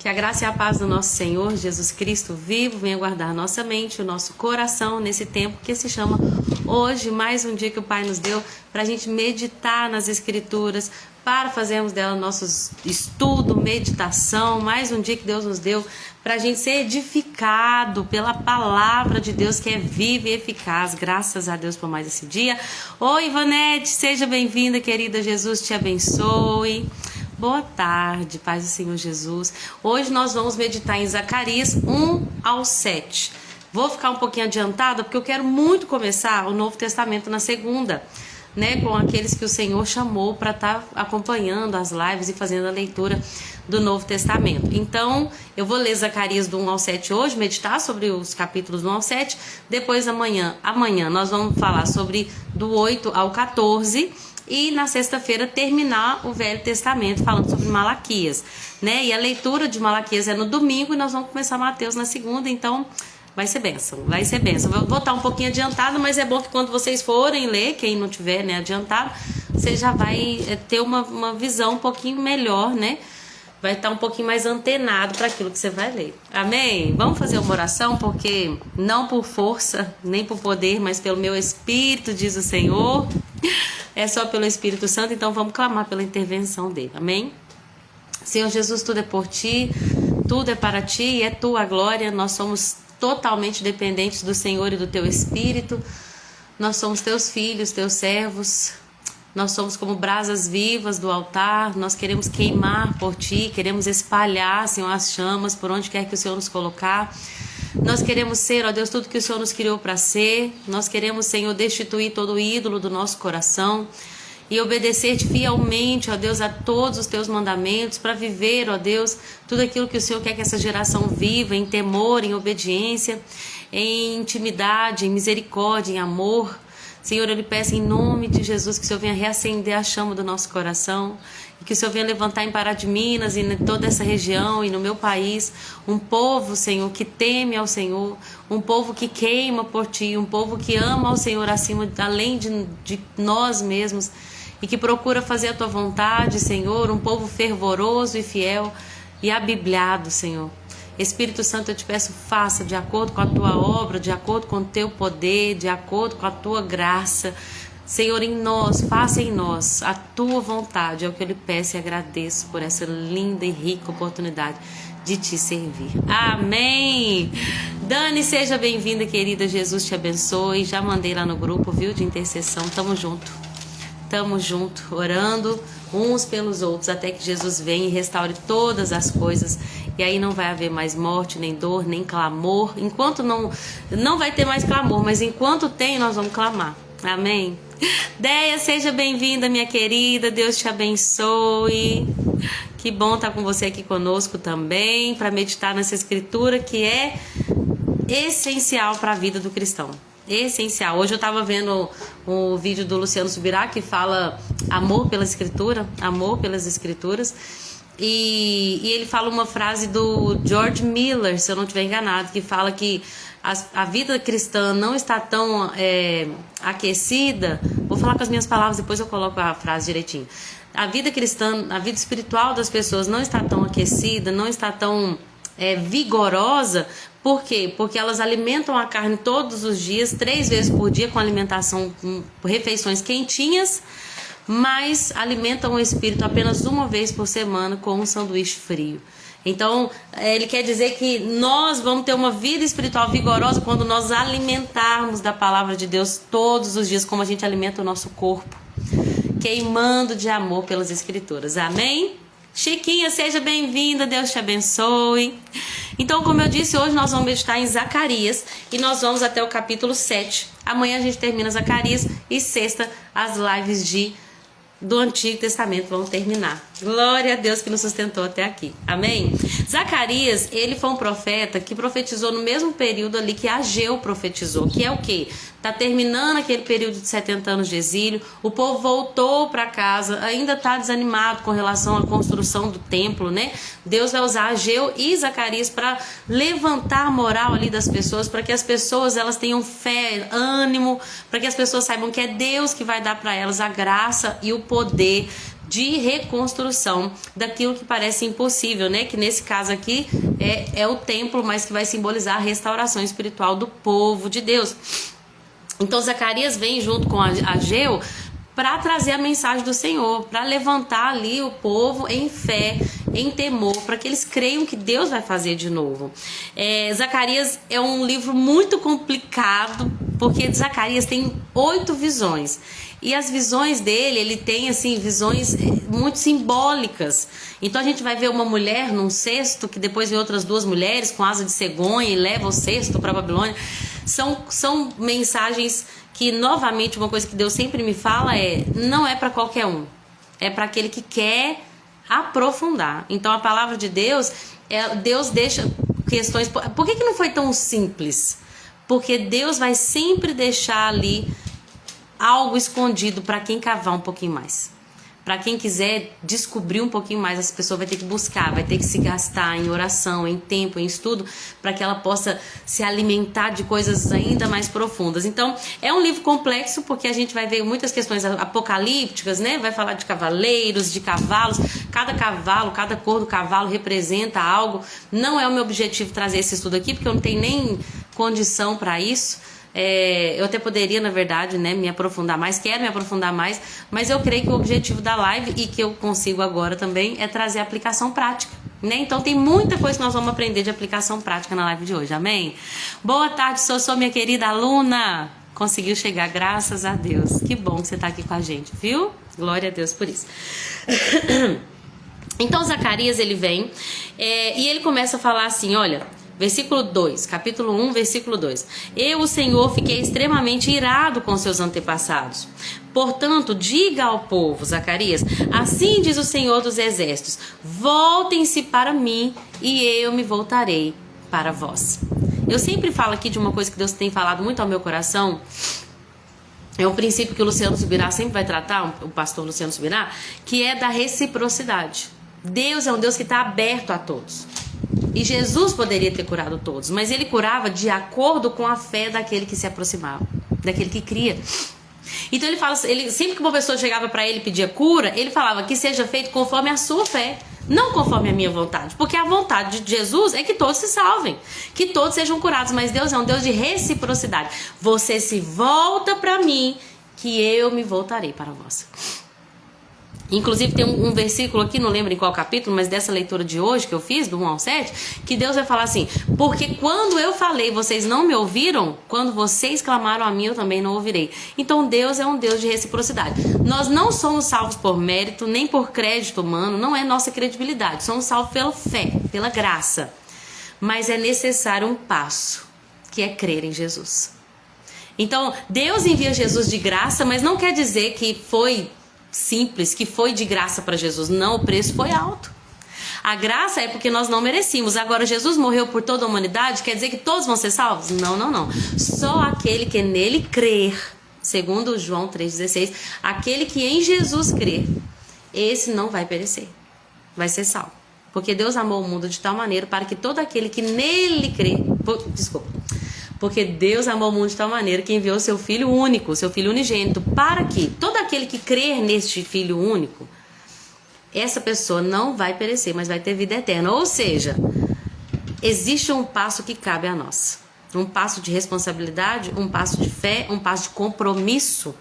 Que a graça e a paz do nosso Senhor Jesus Cristo vivo venha guardar nossa mente, o nosso coração nesse tempo que se chama hoje, mais um dia que o Pai nos deu para a gente meditar nas Escrituras, para fazermos dela nosso estudo, meditação, mais um dia que Deus nos deu para a gente ser edificado pela palavra de Deus que é viva e eficaz. Graças a Deus por mais esse dia. Oi, Ivanete, seja bem-vinda, querida. Jesus te abençoe. Boa tarde, paz do Senhor Jesus. Hoje nós vamos meditar em Zacarias 1 ao 7. Vou ficar um pouquinho adiantada porque eu quero muito começar o Novo Testamento na segunda, né, com aqueles que o Senhor chamou para estar acompanhando as lives e fazendo a leitura do Novo Testamento. Então, eu vou ler Zacarias do 1 ao 7 hoje, meditar sobre os capítulos do 1 ao 7. Depois, amanhã nós vamos falar sobre do 8 ao 14. E na sexta-feira terminar o Velho Testamento falando sobre Malaquias, né? E a leitura de Malaquias é no domingo e nós vamos começar Mateus na segunda, então vai ser bênção, vai ser bênção. Vou estar um pouquinho adiantado, mas é bom que quando vocês forem ler, quem não tiver, né, adiantado, você já vai ter uma visão um pouquinho melhor, né? Vai estar um pouquinho mais antenado para aquilo que você vai ler. Amém? Vamos fazer uma oração, porque não por força, nem por poder, mas pelo meu Espírito, diz o Senhor. É só pelo Espírito Santo, então vamos clamar pela intervenção dele. Amém? Senhor Jesus, tudo é por ti, tudo é para ti e é tua glória. Nós somos totalmente dependentes do Senhor e do teu Espírito. Nós somos teus filhos, teus servos. Nós somos como brasas vivas do altar. Nós queremos queimar por ti, queremos espalhar, Senhor, as chamas por onde quer que o Senhor nos colocar. Nós queremos ser, ó Deus, tudo que o Senhor nos criou para ser. Nós queremos, Senhor, destituir todo o ídolo do nosso coração e obedecer-te fielmente, ó Deus, a todos os teus mandamentos, para viver, ó Deus, tudo aquilo que o Senhor quer que essa geração viva, em temor, em obediência, em intimidade, em misericórdia, em amor. Senhor, eu lhe peço em nome de Jesus que o Senhor venha reacender a chama do nosso coração e que o Senhor venha levantar em Pará de Minas e em toda essa região e no meu país um povo, Senhor, que teme ao Senhor, um povo que queima por Ti, um povo que ama ao Senhor acima, além de nós mesmos e que procura fazer a Tua vontade, Senhor, um povo fervoroso e fiel e abibliado, Senhor. Espírito Santo, eu te peço, faça de acordo com a tua obra, de acordo com o teu poder, de acordo com a tua graça. Senhor, em nós, faça em nós a tua vontade. É o que eu lhe peço e agradeço por essa linda e rica oportunidade de te servir. Amém! Dani, seja bem-vinda, querida. Jesus te abençoe. Já mandei lá no grupo, viu, de intercessão. Tamo junto, orando uns pelos outros, até que Jesus venha e restaure todas as coisas. E aí não vai haver mais morte, nem dor, nem clamor. Enquanto não vai ter mais clamor, mas enquanto tem, nós vamos clamar. Amém? Deia, seja bem-vinda, minha querida. Deus te abençoe. Que bom estar com você aqui conosco também, para meditar nessa escritura que é essencial para a vida do cristão. Essencial. Hoje eu estava vendo o vídeo do Luciano Subirá que fala amor pela escritura, amor pelas escrituras. E ele fala uma frase do George Miller, se eu não estiver enganado, que fala que a vida cristã não está tão aquecida. Vou falar com as minhas palavras, depois eu coloco a frase direitinho. A vida cristã, a vida espiritual das pessoas não está tão aquecida, não está tão vigorosa. Por quê? Porque elas alimentam a carne todos os dias, 3 vezes por dia, com alimentação, com refeições quentinhas, mas alimentam o espírito apenas uma vez por semana com um sanduíche frio. Então, ele quer dizer que nós vamos ter uma vida espiritual vigorosa quando nós alimentarmos da palavra de Deus todos os dias, como a gente alimenta o nosso corpo, queimando de amor pelas escrituras. Amém? Chiquinha, seja bem-vinda, Deus te abençoe. Então, como eu disse, hoje nós vamos meditar em Zacarias e nós vamos até o capítulo 7. Amanhã a gente termina Zacarias e sexta as lives do Antigo Testamento vão terminar. Glória a Deus que nos sustentou até aqui. Amém? Zacarias, ele foi um profeta que profetizou no mesmo período ali que Ageu profetizou, que é o quê? Tá terminando aquele período de 70 anos de exílio, o povo voltou para casa, ainda tá desanimado com relação à construção do templo, né? Deus vai usar Ageu e Zacarias para levantar a moral ali das pessoas, para que as pessoas elas tenham fé, ânimo, para que as pessoas saibam que é Deus que vai dar para elas a graça e o poder de reconstrução daquilo que parece impossível, né? Que nesse caso aqui é o templo, mas que vai simbolizar a restauração espiritual do povo de Deus. Então Zacarias vem junto com Ageu para trazer a mensagem do Senhor, para levantar ali o povo em fé, em temor, para que eles creiam que Deus vai fazer de novo. Zacarias é um livro muito complicado, porque Zacarias tem 8 visões. E as visões dele, ele tem assim, visões muito simbólicas. Então a gente vai ver uma mulher num cesto, que depois vê outras 2 mulheres com asa de cegonha e leva o cesto para a Babilônia. São mensagens que, novamente, uma coisa que Deus sempre me fala não é para qualquer um. É para aquele que quer aprofundar. Então a palavra de Deus, Deus deixa questões... Por que não foi tão simples? Porque Deus vai sempre deixar ali algo escondido para quem cavar um pouquinho mais. Para quem quiser descobrir um pouquinho mais, essa pessoa vai ter que buscar, vai ter que se gastar em oração, em tempo, em estudo, para que ela possa se alimentar de coisas ainda mais profundas. Então, é um livro complexo, porque a gente vai ver muitas questões apocalípticas, né? Vai falar de cavaleiros, de cavalos. Cada cavalo, cada cor do cavalo representa algo. Não é o meu objetivo trazer esse estudo aqui, porque eu não tenho nem condição para isso. Eu até poderia, na verdade, né, me aprofundar mais, quero me aprofundar mais, mas eu creio que o objetivo da live, e que eu consigo agora também, é trazer aplicação prática, né? Então tem muita coisa que nós vamos aprender de aplicação prática na live de hoje, amém? Boa tarde, sou minha querida aluna, conseguiu chegar, graças a Deus, que bom que você está aqui com a gente, viu? Glória a Deus por isso. Então Zacarias, ele vem e ele começa a falar assim, olha... Versículo 2, capítulo 1, versículo 2. Eu, o Senhor, fiquei extremamente irado com seus antepassados. Portanto, diga ao povo, Zacarias, assim diz o Senhor dos Exércitos, voltem-se para mim e eu me voltarei para vós. Eu sempre falo aqui de uma coisa que Deus tem falado muito ao meu coração. É um princípio que o Luciano Subirá sempre vai tratar, o pastor Luciano Subirá, que é da reciprocidade. Deus é um Deus que está aberto a todos. E Jesus poderia ter curado todos, mas ele curava de acordo com a fé daquele que se aproximava, daquele que cria. Então ele fala, sempre que uma pessoa chegava para ele e pedia cura, ele falava que seja feito conforme a sua fé, não conforme a minha vontade, porque a vontade de Jesus é que todos se salvem, que todos sejam curados, mas Deus é um Deus de reciprocidade. Você se volta para mim, que eu me voltarei para vós. Inclusive tem um versículo aqui, não lembro em qual capítulo, mas dessa leitura de hoje que eu fiz, do 1 ao 7, que Deus vai falar assim, porque quando eu falei, vocês não me ouviram, quando vocês clamaram a mim, eu também não ouvirei. Então Deus é um Deus de reciprocidade. Nós não somos salvos por mérito, nem por crédito humano, não é nossa credibilidade, somos salvos pela fé, pela graça. Mas é necessário um passo, que é crer em Jesus. Então Deus envia Jesus de graça, mas não quer dizer que foi simples, que foi de graça para Jesus. Não, o preço foi alto. A graça é porque nós não merecíamos. Agora, Jesus morreu por toda a humanidade, quer dizer que todos vão ser salvos? Não, não, não. Só aquele que nele crer, segundo João 3,16, aquele que em Jesus crer, esse não vai perecer, vai ser salvo. Porque Deus amou o mundo de tal maneira para que todo aquele que nele crê, porque Deus amou o mundo de tal maneira que enviou seu Filho único, seu Filho unigênito, para que todo aquele que crer neste Filho único, essa pessoa não vai perecer, mas vai ter vida eterna. Ou seja, existe um passo que cabe a nós. Um passo de responsabilidade, um passo de fé, um passo de compromisso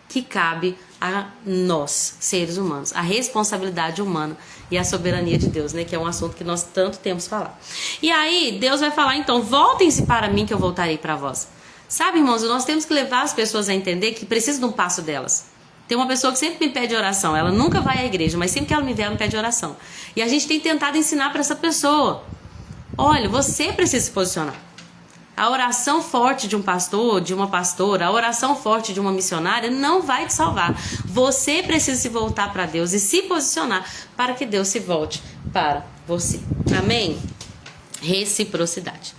que cabe a nós, seres humanos. A responsabilidade humana e a soberania de Deus, né? Que é um assunto que nós tanto temos falar. E aí, Deus vai falar, então, voltem-se para mim que eu voltarei para vós. Sabe, irmãos, nós temos que levar as pessoas a entender que precisa de um passo delas. Tem uma pessoa que sempre me pede oração, ela nunca vai à igreja, mas sempre que ela me vê, ela me pede oração. E a gente tem tentado ensinar para essa pessoa, olha, você precisa se posicionar. A oração forte de um pastor, de uma pastora, a oração forte de uma missionária não vai te salvar. Você precisa se voltar para Deus e se posicionar para que Deus se volte para você. Amém? Reciprocidade.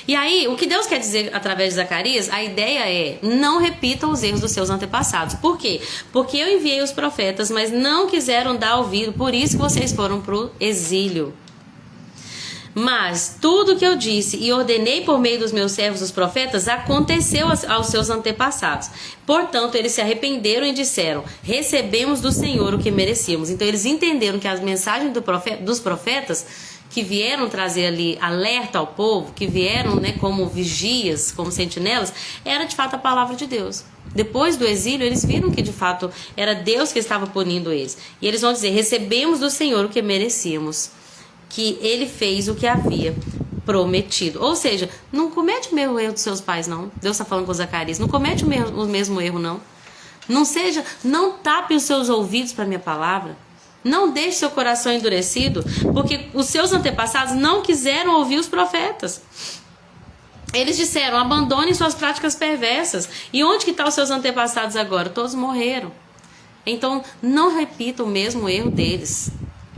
E aí, o que Deus quer dizer através de Zacarias, a ideia é, não repitam os erros dos seus antepassados. Por quê? Porque eu enviei os profetas, mas não quiseram dar ouvido, por isso que vocês foram para o exílio. Mas tudo que eu disse e ordenei por meio dos meus servos os profetas aconteceu aos seus antepassados. Portanto, eles se arrependeram e disseram: recebemos do Senhor o que merecíamos. Então eles entenderam que as mensagens dos profetas que vieram trazer ali alerta ao povo, que vieram, né, como vigias, como sentinelas, era de fato a palavra de Deus. Depois do exílio, eles viram que de fato era Deus que estava punindo eles. E eles vão dizer: recebemos do Senhor o que merecíamos, que ele fez o que havia prometido. Ou seja, não comete o mesmo erro dos seus pais, não. Deus está falando com Zacarias: não comete o mesmo erro, não. Não tape os seus ouvidos para a minha palavra. Não deixe seu coração endurecido, porque os seus antepassados não quiseram ouvir os profetas. Eles disseram: abandonem suas práticas perversas. E onde que estão os seus antepassados agora? Todos morreram. Então, não repita o mesmo erro deles.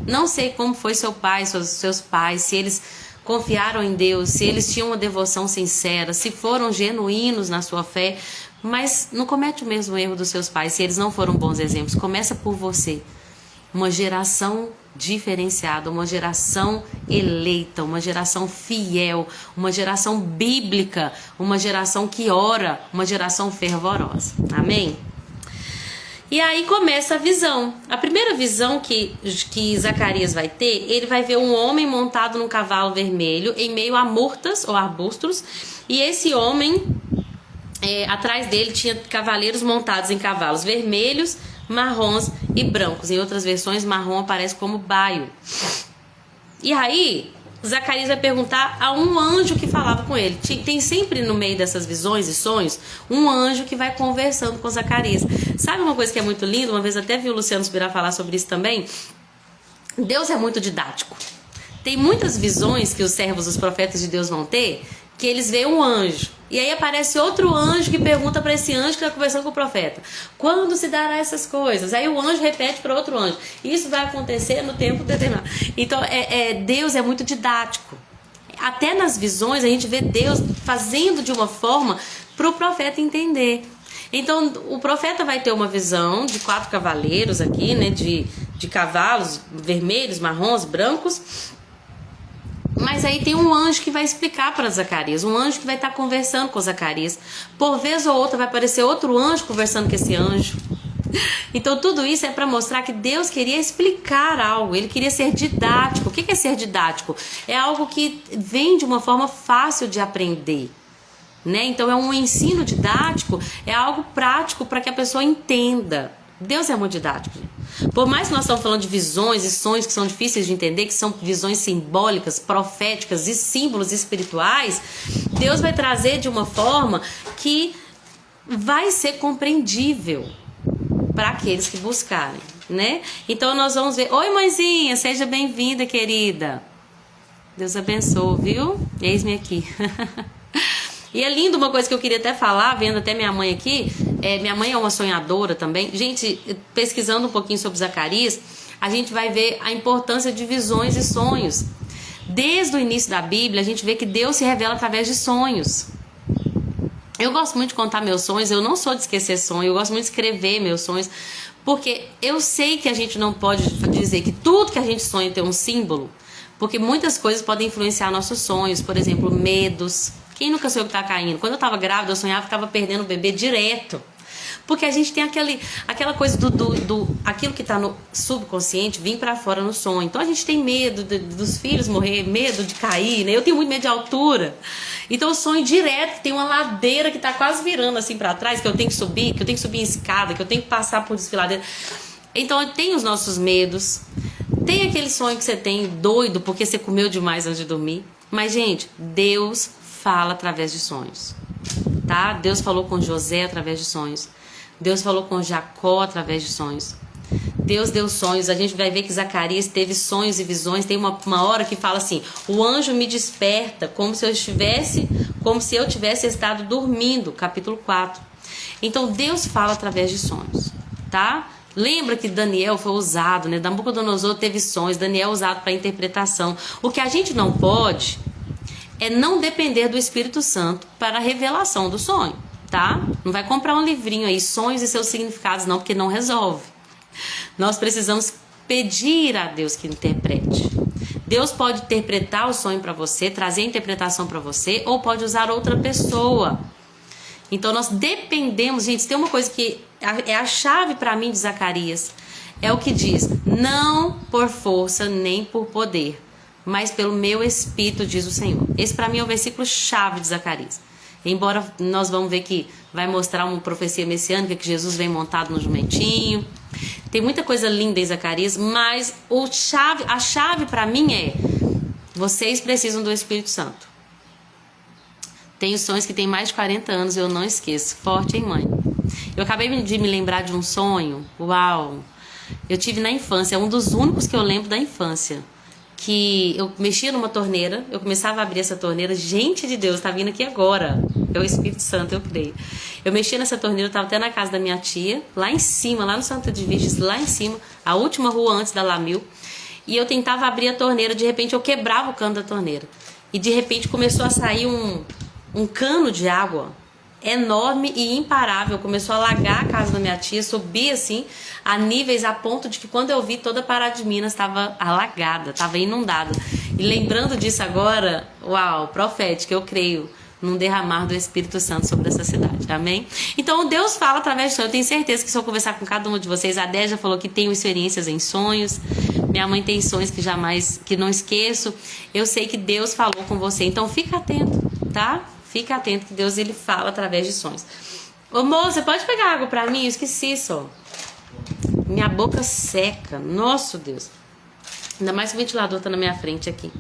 Não sei como foi seu pai, seus pais, se eles confiaram em Deus, se eles tinham uma devoção sincera, se foram genuínos na sua fé, mas não comete o mesmo erro dos seus pais, se eles não foram bons exemplos. Começa por você. Uma geração diferenciada, uma geração eleita, uma geração fiel, uma geração bíblica, uma geração que ora, uma geração fervorosa. Amém? E aí começa a visão. A primeira visão que Zacarias vai ter, ele vai ver um homem montado num cavalo vermelho em meio a murtas ou arbustos, e esse homem, atrás dele tinha cavaleiros montados em cavalos vermelhos, marrons e brancos. Em outras versões, marrom aparece como baio. E aí, Zacarias vai perguntar a um anjo que falava com ele. Tem sempre no meio dessas visões e sonhos um anjo que vai conversando com Zacarias. Sabe uma coisa que é muito linda? Uma vez até vi o Luciano Subirá falar sobre isso também. Deus é muito didático. Tem muitas visões que os servos, os profetas de Deus vão ter, que eles veem um anjo. E aí aparece outro anjo que pergunta para esse anjo que está conversando com o profeta: quando se dará essas coisas? Aí o anjo repete para outro anjo: isso vai acontecer no tempo determinado. Então Deus é muito didático. Até nas visões a gente vê Deus fazendo de uma forma para o profeta entender. Então o profeta vai ter uma visão de 4 cavaleiros aqui, né, de cavalos vermelhos, marrons, brancos. Mas aí tem um anjo que vai explicar para Zacarias, um anjo que vai estar conversando com Zacarias. Por vez ou outra vai aparecer outro anjo conversando com esse anjo. Então tudo isso é para mostrar que Deus queria explicar algo, ele queria ser didático. O que é ser didático? É algo que vem de uma forma fácil de aprender, né? Então é um ensino didático, é algo prático para que a pessoa entenda. Deus é muito didático. Por mais que nós estamos falando de visões e sonhos que são difíceis de entender, que são visões simbólicas, proféticas e símbolos espirituais, Deus vai trazer de uma forma que vai ser compreendível para aqueles que buscarem, né? Então nós vamos ver. Oi, mãezinha, seja bem-vinda, querida. Deus abençoe, viu? Eis-me aqui. E é lindo uma coisa que eu queria até falar, vendo até minha mãe aqui. Minha mãe é uma sonhadora também. Gente, pesquisando um pouquinho sobre Zacarias, a gente vai ver a importância de visões e sonhos. Desde o início da Bíblia, a gente vê que Deus se revela através de sonhos. Eu gosto muito de contar meus sonhos, eu não sou de esquecer sonho, eu gosto muito de escrever meus sonhos, porque eu sei que a gente não pode dizer que tudo que a gente sonha tem um símbolo, porque muitas coisas podem influenciar nossos sonhos, por exemplo, medos. Quem nunca sonhou que tá caindo? Quando eu tava grávida, eu sonhava que tava perdendo o bebê direto. Porque a gente tem aquela coisa aquilo que tá no subconsciente vir para fora no sonho. Então a gente tem medo dos filhos morrer, medo de cair, né? Eu tenho muito medo de altura. Então eu sonho direto, tem uma ladeira que tá quase virando assim para trás, que eu tenho que subir em escada, que eu tenho que passar por desfiladeira. Então tem os nossos medos. Tem aquele sonho que você tem doido porque você comeu demais antes de dormir. Mas, gente, Deus fala através de sonhos, tá? Deus falou com José através de sonhos. Deus falou com Jacó através de sonhos. Deus deu sonhos. A gente vai ver que Zacarias teve sonhos e visões. Tem uma hora que fala assim: o anjo me desperta como se eu tivesse estado dormindo, capítulo 4. Então Deus fala através de sonhos, tá? Lembra que Daniel foi usado, né? Nabucodonosor teve sonhos, Daniel usado para interpretação. O que a gente não pode é não depender do Espírito Santo para a revelação do sonho, tá? Não vai comprar um livrinho aí, sonhos e seus significados, não, porque não resolve. Nós precisamos pedir a Deus que interprete. Deus pode interpretar o sonho para você, trazer a interpretação para você, ou pode usar outra pessoa. Então nós dependemos, gente, tem uma coisa que é a chave para mim de Zacarias, é o que diz: não por força nem por poder, mas pelo meu espírito, diz o Senhor. Esse para mim é o versículo chave de Zacarias. Embora nós vamos ver que vai mostrar uma profecia messiânica, que Jesus vem montado no jumentinho. Tem muita coisa linda em Zacarias, mas a chave para mim é: vocês precisam do Espírito Santo. Tenho sonhos que tem mais de 40 anos e eu não esqueço. Forte, hein, mãe? Eu acabei de me lembrar de um sonho. Uau! Eu tive na infância, é um dos únicos que eu lembro da infância. Que eu mexia numa torneira, eu começava a abrir essa torneira. Gente de Deus, tá vindo aqui agora. É o Espírito Santo, eu creio. Eu mexia nessa torneira, eu tava até na casa da minha tia, lá em cima, lá no Santo de Virgens, lá em cima, a última rua antes da Lamil. E eu tentava abrir a torneira, de repente eu quebrava o cano da torneira. E de repente começou a sair um cano de água enorme e imparável, começou a alagar a casa da minha tia, subia assim a níveis a ponto de que quando eu vi, toda a Pará de Minas estava alagada, estava inundada. E lembrando disso agora, uau, profética, eu creio num derramar do Espírito Santo sobre essa cidade, amém? Então Deus fala através de sonhos. Eu tenho certeza que se eu conversar com cada um de vocês, a Dé já falou que tem experiências em sonhos, minha mãe tem sonhos que não esqueço. Eu sei que Deus falou com você, então fica atento, tá? Fica atento que Deus, ele fala através de sonhos. Ô moça, você pode pegar água pra mim? Eu esqueci só. Minha boca seca. Nossa, Deus. Ainda mais que o ventilador tá na minha frente aqui.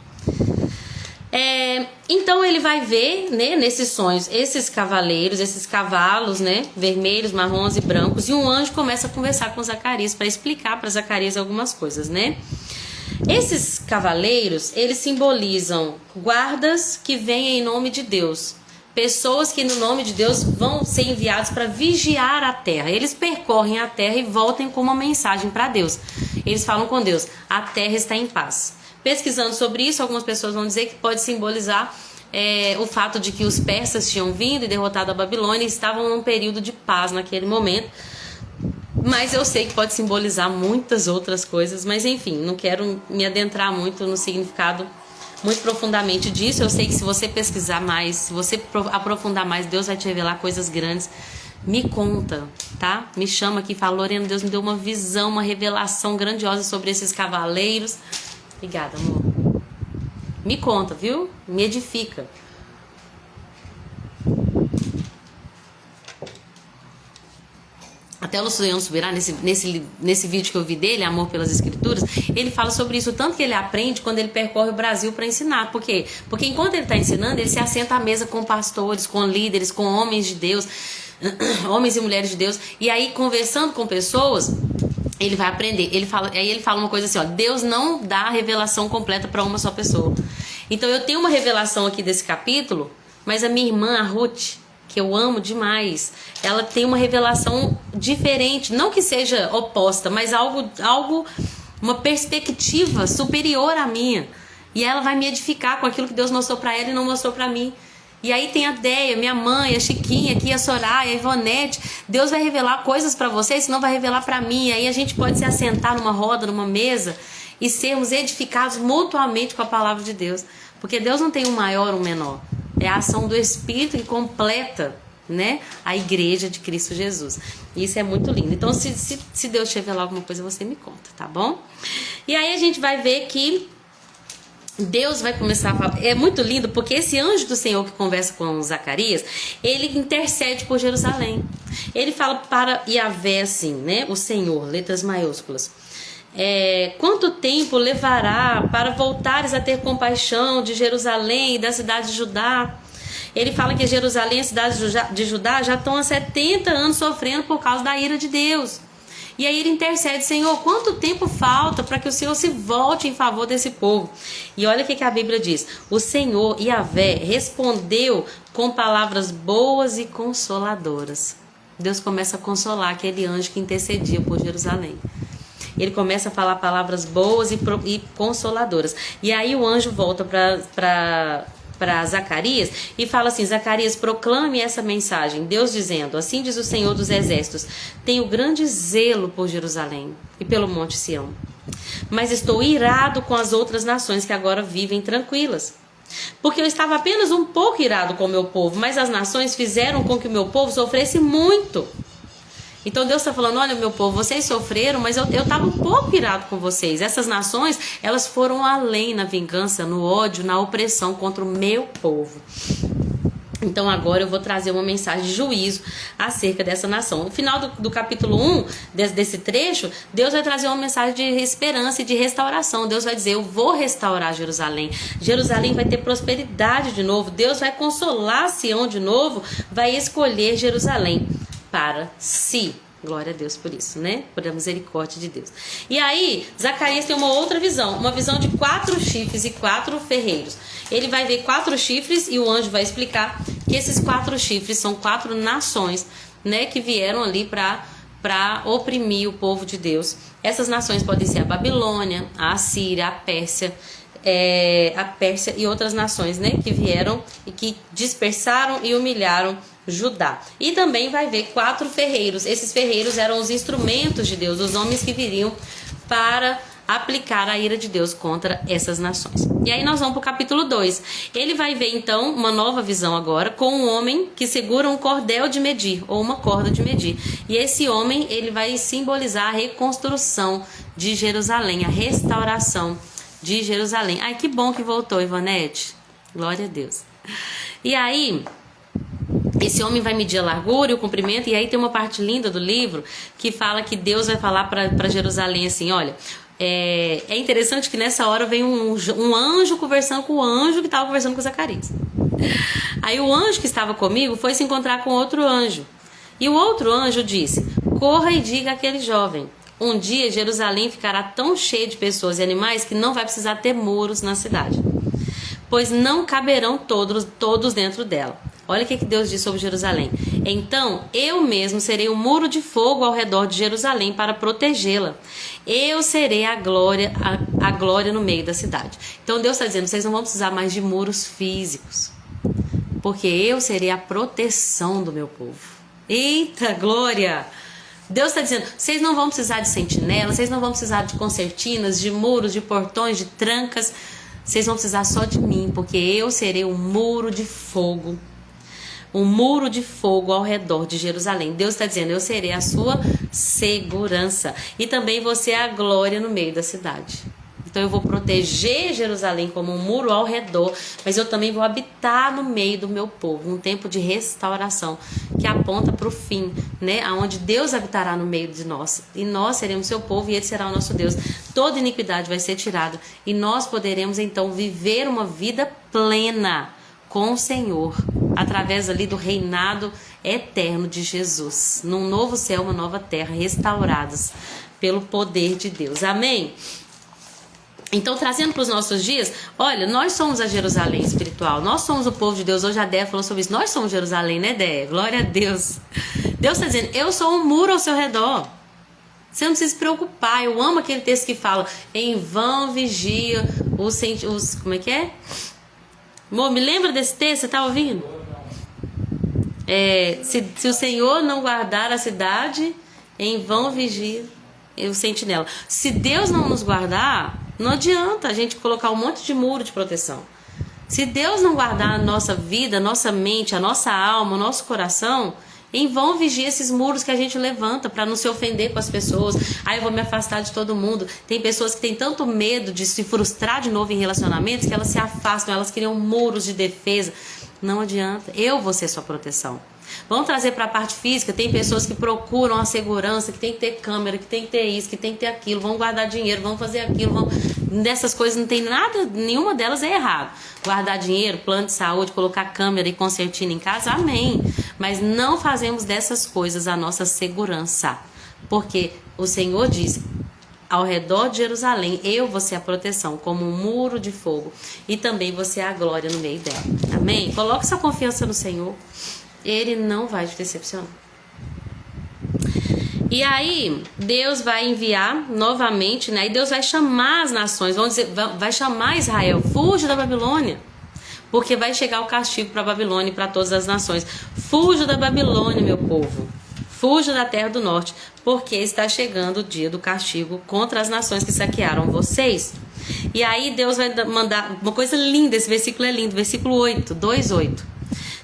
Então ele vai ver, né, nesses sonhos, esses cavaleiros, esses cavalos, né, vermelhos, marrons e brancos. E um anjo começa a conversar com Zacarias para explicar para Zacarias algumas coisas, né? Esses cavaleiros, eles simbolizam guardas que vêm em nome de Deus. Pessoas que no nome de Deus vão ser enviados para vigiar a terra. Eles percorrem a terra e voltam com uma mensagem para Deus. Eles falam com Deus: a terra está em paz. Pesquisando sobre isso, algumas pessoas vão dizer que pode simbolizar o fato de que os persas tinham vindo e derrotado a Babilônia e estavam num período de paz naquele momento. Mas eu sei que pode simbolizar muitas outras coisas, mas enfim, não quero me adentrar muito no significado muito profundamente disso. Eu sei que se você pesquisar mais, se você aprofundar mais, Deus vai te revelar coisas grandes. Me conta, tá? Me chama aqui e fala: Lorena, Deus me deu uma visão, uma revelação grandiosa sobre esses cavaleiros. Obrigada, amor. Me conta, viu? Me edifica. Até o Luciano Subirá, nesse vídeo que eu vi dele, Amor pelas Escrituras, ele fala sobre isso, tanto que ele aprende quando ele percorre o Brasil para ensinar. Por quê? Porque enquanto ele está ensinando, ele se assenta à mesa com pastores, com líderes, com homens de Deus, homens e mulheres de Deus, e aí conversando com pessoas, ele vai aprender. Aí ele fala uma coisa assim, ó: Deus não dá a revelação completa para uma só pessoa. Então eu tenho uma revelação aqui desse capítulo, mas a minha irmã, a Ruth, que eu amo demais, ela tem uma revelação diferente, não que seja oposta, mas uma perspectiva superior à minha, e ela vai me edificar com aquilo que Deus mostrou para ela e não mostrou para mim. E aí tem a Deia, minha mãe, a Chiquinha aqui, a Soraya, a Ivonete. Deus vai revelar coisas para vocês, senão vai revelar para mim. Aí a gente pode se assentar numa roda, numa mesa e sermos edificados mutuamente com a palavra de Deus, porque Deus não tem um maior ou um menor. É a ação do Espírito que completa, né, a igreja de Cristo Jesus. Isso é muito lindo. Então, se Deus te revelar alguma coisa, você me conta, tá bom? E aí a gente vai ver que Deus vai começar a falar. É muito lindo, porque esse anjo do Senhor que conversa com Zacarias, ele intercede por Jerusalém. Ele fala para Yahvé assim, né, o Senhor, letras maiúsculas: quanto tempo levará para voltares a ter compaixão de Jerusalém e da cidade de Judá? Ele fala que Jerusalém e a cidade de Judá já estão há 70 anos sofrendo por causa da ira de Deus. E aí ele intercede: Senhor, quanto tempo falta para que o Senhor se volte em favor desse povo? E olha o que a Bíblia diz: o Senhor, Yahvé, respondeu com palavras boas e consoladoras. Deus começa a consolar aquele anjo que intercedia por Jerusalém. Ele começa a falar palavras boas e consoladoras. E aí o anjo volta para Zacarias e fala assim: Zacarias, proclame essa mensagem. Deus dizendo: assim diz o Senhor dos Exércitos, tenho grande zelo por Jerusalém e pelo monte Sião. mas estou irado com as outras nações que agora vivem tranquilas. Porque eu estava apenas um pouco irado com o meu povo, mas as nações fizeram com que o meu povo sofresse muito. Então Deus está falando, olha meu povo, vocês sofreram, mas eu estava um pouco irado com vocês. Essas nações, elas foram além na vingança, no ódio, na opressão contra o meu povo. Então agora eu vou trazer uma mensagem de juízo acerca dessa nação. No final do capítulo 1, desse trecho, Deus vai trazer uma mensagem de esperança e de restauração. Deus vai dizer, eu vou restaurar Jerusalém. Jerusalém vai ter prosperidade de novo. Deus vai consolar Sião de novo, vai escolher Jerusalém para si. Glória a Deus por isso, né? Por a misericórdia de Deus. E aí, Zacarias tem uma outra visão. Uma visão de 4 chifres e 4 ferreiros. Ele vai ver 4 chifres e o anjo vai explicar que esses 4 chifres são 4 nações, né? Que vieram ali para oprimir o povo de Deus. Essas nações podem ser a Babilônia, a Assíria, a Pérsia e outras nações, né? Que vieram e que dispersaram e humilharam Judá. E também vai ver 4 ferreiros. Esses ferreiros eram os instrumentos de Deus, os homens que viriam para aplicar a ira de Deus contra essas nações. E aí nós vamos para o capítulo 2. Ele vai ver então uma nova visão agora com um homem que segura um cordel de medir, ou uma corda de medir. E esse homem, ele vai simbolizar a reconstrução de Jerusalém, a restauração de Jerusalém. Ai, que bom que voltou, Ivanete. Glória a Deus. E aí, esse homem vai medir a largura e o comprimento, e aí tem uma parte linda do livro que fala que Deus vai falar para Jerusalém assim, olha, é interessante que nessa hora vem um anjo conversando com o anjo que estava conversando com Zacarias. Aí o anjo que estava comigo foi se encontrar com outro anjo, e o outro anjo disse, corra e diga àquele jovem, um dia Jerusalém ficará tão cheia de pessoas e animais que não vai precisar ter muros na cidade, pois não caberão todos dentro dela. Olha o que Deus diz sobre Jerusalém. Então, eu mesmo serei um muro de fogo ao redor de Jerusalém para protegê-la. Eu serei a glória no meio da cidade. Então, Deus está dizendo, vocês não vão precisar mais de muros físicos, porque eu serei a proteção do meu povo. Eita, glória! Deus está dizendo, vocês não vão precisar de sentinelas, vocês não vão precisar de concertinas, de muros, de portões, de trancas. Vocês vão precisar só de mim, porque eu serei um muro de fogo. Um muro de fogo ao redor de Jerusalém. Deus está dizendo, eu serei a sua segurança. E também você é a glória no meio da cidade. Então eu vou proteger Jerusalém como um muro ao redor, mas eu também vou habitar no meio do meu povo. Um tempo de restauração que aponta para o fim, né? Onde Deus habitará no meio de nós. E nós seremos seu povo e ele será o nosso Deus. Toda iniquidade vai ser tirada. E nós poderemos então viver uma vida plena com o Senhor, através ali do reinado eterno de Jesus, num novo céu, uma nova terra, restauradas pelo poder de Deus. Amém? Então, trazendo para os nossos dias, olha, nós somos a Jerusalém espiritual, nós somos o povo de Deus. Hoje a Dé falou sobre isso, nós somos Jerusalém, né, Dé? Glória a Deus. Deus está dizendo, eu sou um muro ao seu redor. Você não precisa se preocupar. Eu amo aquele texto que fala, em vão vigia os como é que é? Amor, me lembra desse texto, você tá ouvindo? Se o Senhor não guardar a cidade, em vão vigia o sentinela. Se Deus não nos guardar, não adianta a gente colocar um monte de muro de proteção. Se Deus não guardar a nossa vida, a nossa mente, a nossa alma, o nosso coração, em vão vigia esses muros que a gente levanta para não se ofender com as pessoas. Eu vou me afastar de todo mundo. Tem pessoas que têm tanto medo de se frustrar de novo em relacionamentos que elas se afastam, elas criam muros de defesa. Não adianta, eu vou ser sua proteção. Vamos trazer para a parte física. Tem pessoas que procuram a segurança, que tem que ter câmera, que tem que ter isso, que tem que ter aquilo, vão guardar dinheiro, vão fazer aquilo, dessas coisas não tem nada, nenhuma delas é errado. Guardar dinheiro, plano de saúde, colocar câmera e concertina em casa, amém. Mas não fazemos dessas coisas a nossa segurança, porque o Senhor diz, ao redor de Jerusalém, eu vou ser a proteção, como um muro de fogo, e também vou ser a glória no meio dela, amém? Coloque sua confiança no Senhor, Ele não vai te decepcionar. E aí, Deus vai enviar novamente, né? E Deus vai chamar as nações, vamos dizer, vai chamar Israel, fuja da Babilônia, porque vai chegar o castigo para a Babilônia e para todas as nações. Fuja da Babilônia, meu povo. fuja da terra do norte, porque está chegando o dia do castigo contra as nações que saquearam vocês. E aí Deus vai mandar uma coisa linda, esse versículo é lindo, versículo 8, 2:8.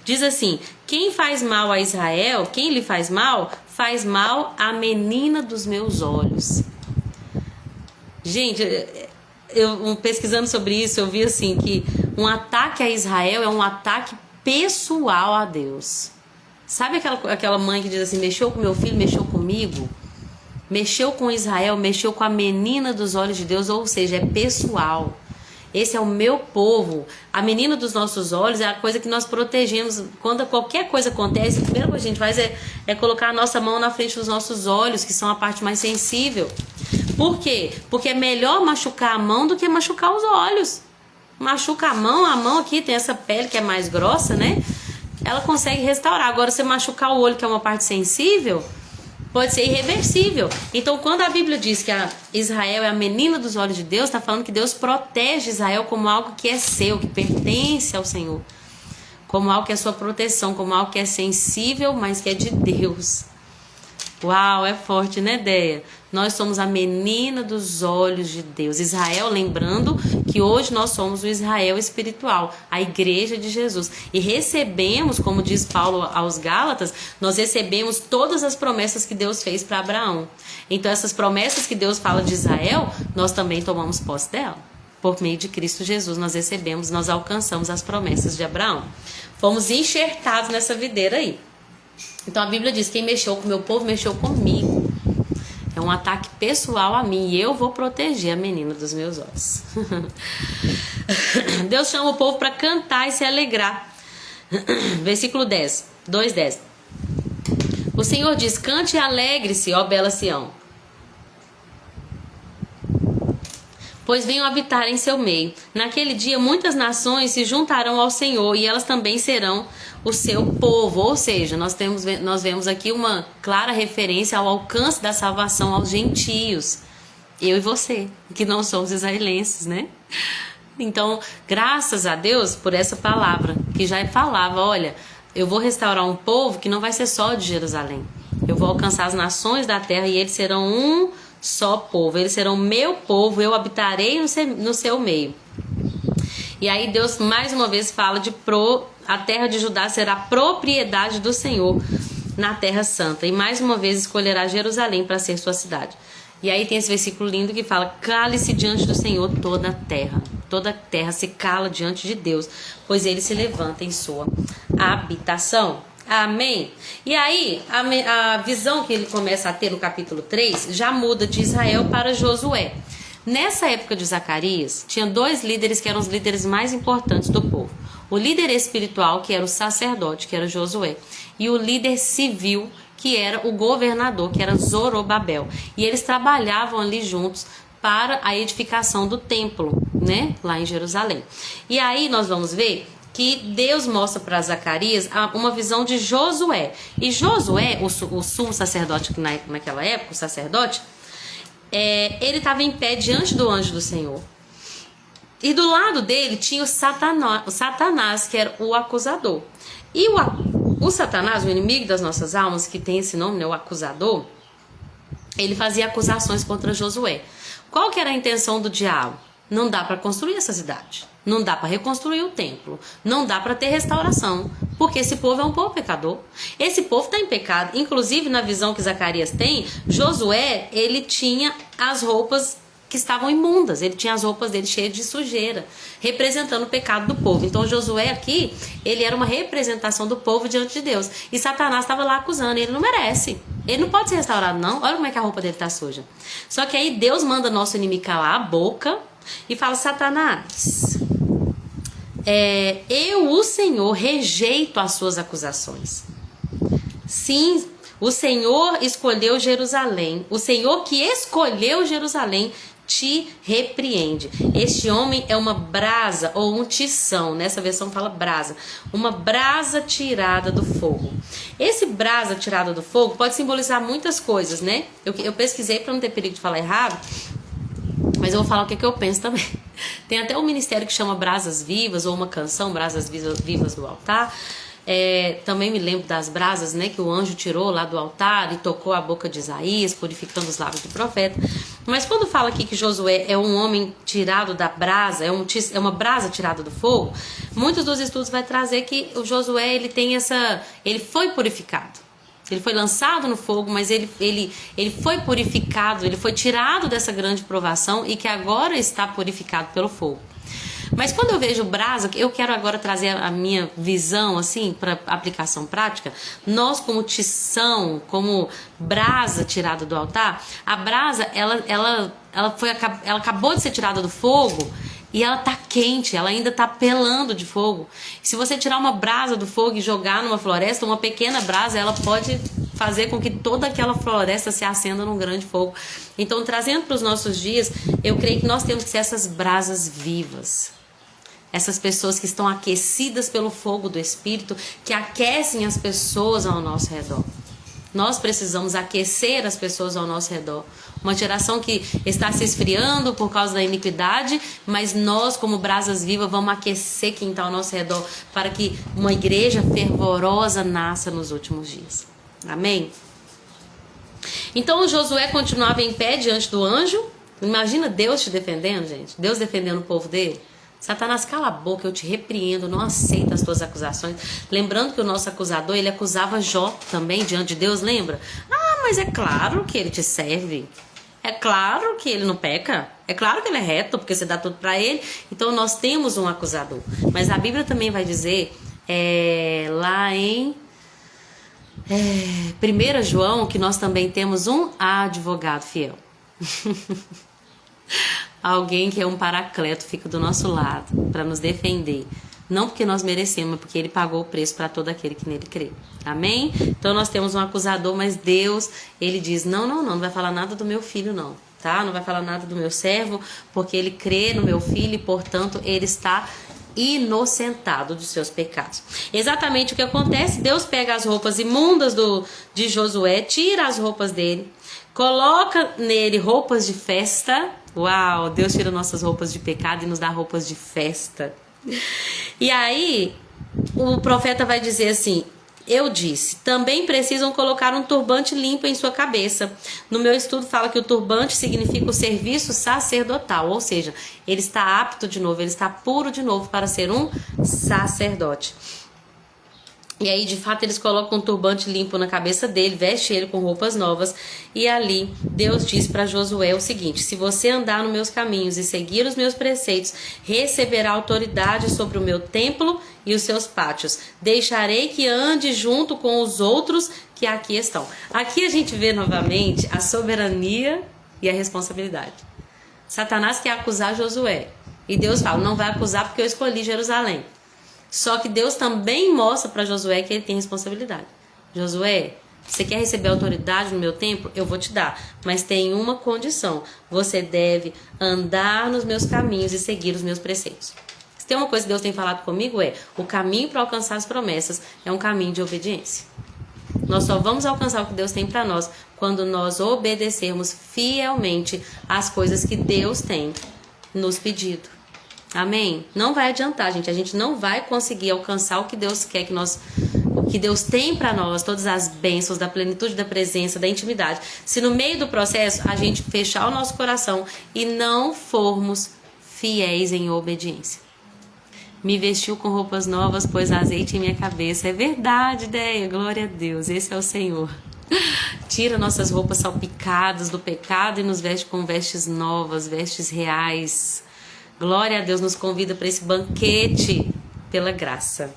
Diz assim: quem faz mal a Israel, quem lhe faz mal à menina dos meus olhos. Gente, eu pesquisando sobre isso, eu vi assim que um ataque a Israel é um ataque pessoal a Deus. Sabe aquela mãe que diz assim, mexeu com meu filho, mexeu comigo? Mexeu com Israel, mexeu com a menina dos olhos de Deus, ou seja, é pessoal. Esse é o meu povo. A menina dos nossos olhos é a coisa que nós protegemos. Quando qualquer coisa acontece, a primeira coisa que a gente faz é colocar a nossa mão na frente dos nossos olhos, que são a parte mais sensível. Por quê? Porque é melhor machucar a mão do que machucar os olhos. Machuca a mão aqui tem essa pele que é mais grossa, né? Ela consegue restaurar. Agora, você machucar o olho, que é uma parte sensível, pode ser irreversível. Então, quando a Bíblia diz que Israel é a menina dos olhos de Deus, está falando que Deus protege Israel como algo que é seu, que pertence ao Senhor. Como algo que é sua proteção, como algo que é sensível, mas que é de Deus. Uau, é forte, né, Deia? Nós somos a menina dos olhos de Deus. Israel, lembrando que hoje nós somos o Israel espiritual, a igreja de Jesus. E recebemos, como diz Paulo aos Gálatas, nós recebemos todas as promessas que Deus fez para Abraão. Então essas promessas que Deus fala de Israel, nós também tomamos posse dela. Por meio de Cristo Jesus nós recebemos, nós alcançamos as promessas de Abraão. Fomos enxertados nessa videira aí. Então a Bíblia diz, quem mexeu com o meu povo, mexeu comigo. É um ataque pessoal a mim e eu vou proteger a menina dos meus olhos. Deus chama o povo para cantar e se alegrar. Versículo 10, 2:10. O Senhor diz, cante e alegre-se, ó bela Sião, pois venham habitar em seu meio. Naquele dia muitas nações se juntarão ao Senhor e elas também serão o seu povo. Ou seja, nós vemos aqui uma clara referência ao alcance da salvação aos gentios. Eu e você, que não somos israelenses, né? Então, graças a Deus por essa palavra, que já falava, olha, eu vou restaurar um povo que não vai ser só de Jerusalém. Eu vou alcançar as nações da terra e eles serão um só povo. Eles serão meu povo, eu habitarei no seu meio. E aí Deus mais uma vez fala a terra de Judá será propriedade do Senhor na terra santa. E mais uma vez escolherá Jerusalém para ser sua cidade. E aí tem esse versículo lindo que fala, cale-se diante do Senhor toda a terra. Toda a terra se cala diante de Deus, pois ele se levanta em sua habitação. Amém? E aí, a visão que ele começa a ter no capítulo 3 já muda de Israel para Josué. Nessa época de Zacarias, tinha dois líderes que eram os líderes mais importantes do povo. O líder espiritual, que era o sacerdote, que era Josué, e o líder civil, que era o governador, que era Zorobabel. E eles trabalhavam ali juntos para a edificação do templo, né, lá em Jerusalém. E aí nós vamos ver que Deus mostra para Zacarias uma visão de Josué. E Josué, o sumo sacerdote naquela época, o sacerdote, ele estava em pé diante do anjo do Senhor. E do lado dele tinha o Satanás, que era o acusador. E o Satanás, o inimigo das nossas almas, que tem esse nome, né, o acusador, ele fazia acusações contra Josué. Qual que era a intenção do diabo? Não dá para construir essa cidade. Não dá para reconstruir o templo. Não dá para ter restauração. Porque esse povo é um povo pecador. Esse povo está em pecado. Inclusive, na visão que Zacarias tem, Josué, ele tinha as roupas que estavam imundas. Ele tinha as roupas dele cheias de sujeira, representando o pecado do povo. Então, Josué aqui, ele era uma representação do povo diante de Deus. E Satanás estava lá acusando. Ele não merece. Ele não pode ser restaurado, não. Olha como é que a roupa dele está suja. Só que aí Deus manda nosso inimigo calar a boca e fala, Satanás, eu, o Senhor, rejeito as suas acusações. Sim, o Senhor escolheu Jerusalém. O Senhor que escolheu Jerusalém te repreende. Este homem é uma brasa ou um tição. Nessa versão fala brasa. Uma brasa tirada do fogo. Esse brasa tirada do fogo pode simbolizar muitas coisas, né? Eu pesquisei para não ter perigo de falar errado, mas eu vou falar o que eu penso também. Tem até um ministério que chama Brasas Vivas, ou uma canção, Brasas Vivas do Altar, Também me lembro das brasas, né, que o anjo tirou lá do altar e tocou a boca de Isaías, purificando os lábios do profeta. Mas quando fala aqui que Josué é um homem tirado da brasa, é uma brasa tirada do fogo, muitos dos estudos vai trazer que o Josué, ele foi purificado. Ele foi lançado no fogo, mas ele foi purificado, ele foi tirado dessa grande provação e que agora está purificado pelo fogo. Mas quando eu vejo brasa, eu quero agora trazer a minha visão assim para aplicação prática. Nós como tição, como brasa tirada do altar, a brasa ela acabou de ser tirada do fogo e ela tá quente, ela ainda tá pelando de fogo. Se você tirar uma brasa do fogo e jogar numa floresta, uma pequena brasa, ela pode fazer com que toda aquela floresta se acenda num grande fogo. Então, trazendo para os nossos dias, eu creio que nós temos que ser essas brasas vivas. Essas pessoas que estão aquecidas pelo fogo do Espírito, que aquecem as pessoas ao nosso redor. Nós precisamos aquecer as pessoas ao nosso redor. Uma geração que está se esfriando por causa da iniquidade, mas nós, como brasas vivas, vamos aquecer quem está ao nosso redor para que uma igreja fervorosa nasça nos últimos dias. Amém? Então Josué continuava em pé diante do anjo. Imagina Deus te defendendo, gente. Deus defendendo o povo dele. Satanás, cala a boca, eu te repreendo, não aceito as tuas acusações. Lembrando que o nosso acusador, ele acusava Jó também diante de Deus, lembra? Ah, mas é claro que ele te serve. É claro que ele não peca. É claro que ele é reto, porque você dá tudo para ele. Então nós temos um acusador. Mas a Bíblia também vai dizer, lá em 1 João, que nós também temos um advogado fiel. Alguém que é um paracleto, fica do nosso lado para nos defender. Não porque nós merecemos, mas porque ele pagou o preço para todo aquele que nele crê. Amém? Então nós temos um acusador, mas Deus, ele diz, não vai falar nada do meu filho não, tá? Não vai falar nada do meu servo, porque ele crê no meu filho e, portanto, ele está inocentado dos seus pecados. Exatamente o que acontece, Deus pega as roupas imundas de Josué, tira as roupas dele, coloca nele roupas de festa. Uau, Deus tira nossas roupas de pecado e nos dá roupas de festa. E aí, o profeta vai dizer assim, eu disse, também precisam colocar um turbante limpo em sua cabeça. No meu estudo fala que o turbante significa o serviço sacerdotal, ou seja, ele está apto de novo, ele está puro de novo para ser um sacerdote. E aí, de fato, eles colocam um turbante limpo na cabeça dele, veste ele com roupas novas. E ali, Deus diz para Josué o seguinte, se você andar nos meus caminhos e seguir os meus preceitos, receberá autoridade sobre o meu templo e os seus pátios. Deixarei que ande junto com os outros que aqui estão. Aqui a gente vê novamente a soberania e a responsabilidade. Satanás quer acusar Josué. E Deus fala, não vai acusar porque eu escolhi Jerusalém. Só que Deus também mostra para Josué que ele tem responsabilidade. Josué, você quer receber autoridade no meu templo? Eu vou te dar. Mas tem uma condição. Você deve andar nos meus caminhos e seguir os meus preceitos. Se tem uma coisa que Deus tem falado comigo o caminho para alcançar as promessas é um caminho de obediência. Nós só vamos alcançar o que Deus tem para nós quando nós obedecermos fielmente às coisas que Deus tem nos pedido. Amém? Não vai adiantar, gente. A gente não vai conseguir alcançar o que Deus quer o que Deus tem para nós, todas as bênçãos da plenitude da presença, da intimidade. Se no meio do processo a gente fechar o nosso coração e não formos fiéis em obediência. Me vestiu com roupas novas, pôs azeite em minha cabeça. É verdade, ideia. Glória a Deus. Esse é o Senhor. Tira nossas roupas salpicadas do pecado e nos veste com vestes novas, vestes reais. Glória a Deus, nos convida para esse banquete pela graça.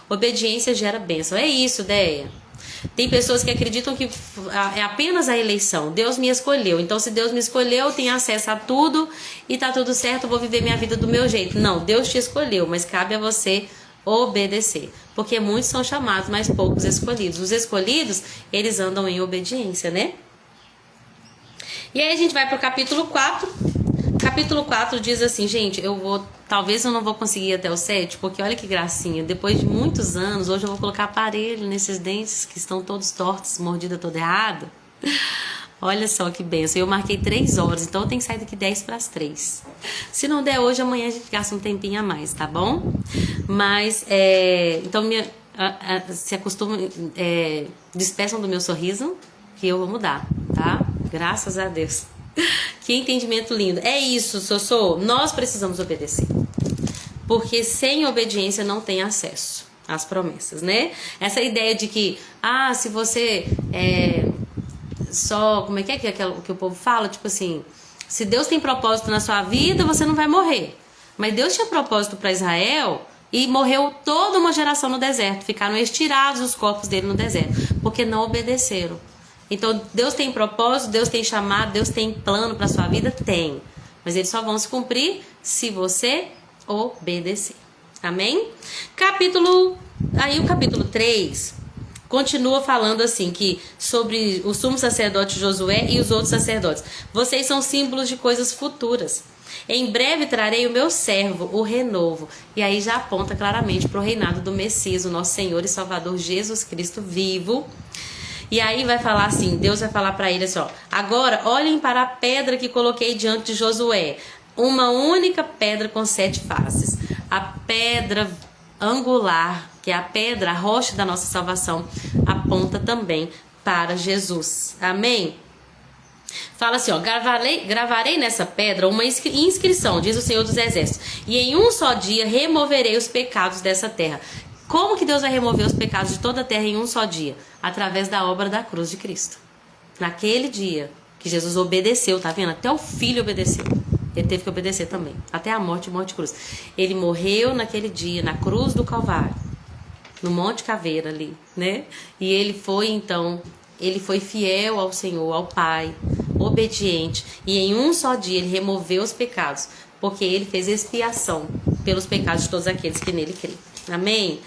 Obediência gera bênção. É isso, Deia. Tem pessoas que acreditam que é apenas a eleição. Deus me escolheu. Então, se Deus me escolheu, eu tenho acesso a tudo e tá tudo certo, eu vou viver minha vida do meu jeito. Não, Deus te escolheu, mas cabe a você obedecer. Porque muitos são chamados, mas poucos escolhidos. Os escolhidos, eles andam em obediência, né? E aí a gente vai para o capítulo 4. Capítulo 4 diz assim, gente, talvez eu não vou conseguir ir até o 7, porque olha que gracinha, depois de muitos anos, hoje eu vou colocar aparelho nesses dentes que estão todos tortos, mordida toda errada. Olha só que benção, eu marquei 3 horas, então eu tenho que sair daqui 10 para as 3. Se não der hoje, amanhã a gente gasta um tempinho a mais, tá bom? Mas, então se acostumem, despeçam do meu sorriso, que eu vou mudar, tá? Graças a Deus. Que entendimento lindo. É isso, Sossô. Nós precisamos obedecer. Porque sem obediência não tem acesso às promessas, né? Essa ideia de que, se você só... Como é que o povo fala? Tipo assim, se Deus tem propósito na sua vida, você não vai morrer. Mas Deus tinha propósito para Israel e morreu toda uma geração no deserto. Ficaram estirados os corpos dele no deserto, porque não obedeceram. Então, Deus tem propósito, Deus tem chamado, Deus tem plano para sua vida? Tem. Mas eles só vão se cumprir se você obedecer. Amém? O capítulo 3 continua falando assim, que sobre o sumo sacerdote Josué e os outros sacerdotes. Vocês são símbolos de coisas futuras. Em breve trarei o meu servo, o renovo. E aí já aponta claramente para o reinado do Messias, o nosso Senhor e Salvador Jesus Cristo vivo. E aí vai falar assim, Deus vai falar para ele assim, agora olhem para a pedra que coloquei diante de Josué, uma única pedra com 7 faces. A pedra angular, que é a pedra, a rocha da nossa salvação, aponta também para Jesus. Amém? Fala assim, gravarei nessa pedra uma inscrição, diz o Senhor dos Exércitos, e em um só dia removerei os pecados dessa terra. Como que Deus vai remover os pecados de toda a terra em um só dia? Através da obra da cruz de Cristo. Naquele dia que Jesus obedeceu, tá vendo? Até o Filho obedeceu. Ele teve que obedecer também. Até a morte de cruz. Ele morreu naquele dia, na cruz do Calvário. No Monte Caveira ali, né? E ele foi fiel ao Senhor, ao Pai, obediente. E em um só dia ele removeu os pecados. Porque ele fez expiação pelos pecados de todos aqueles que nele creem. Amém?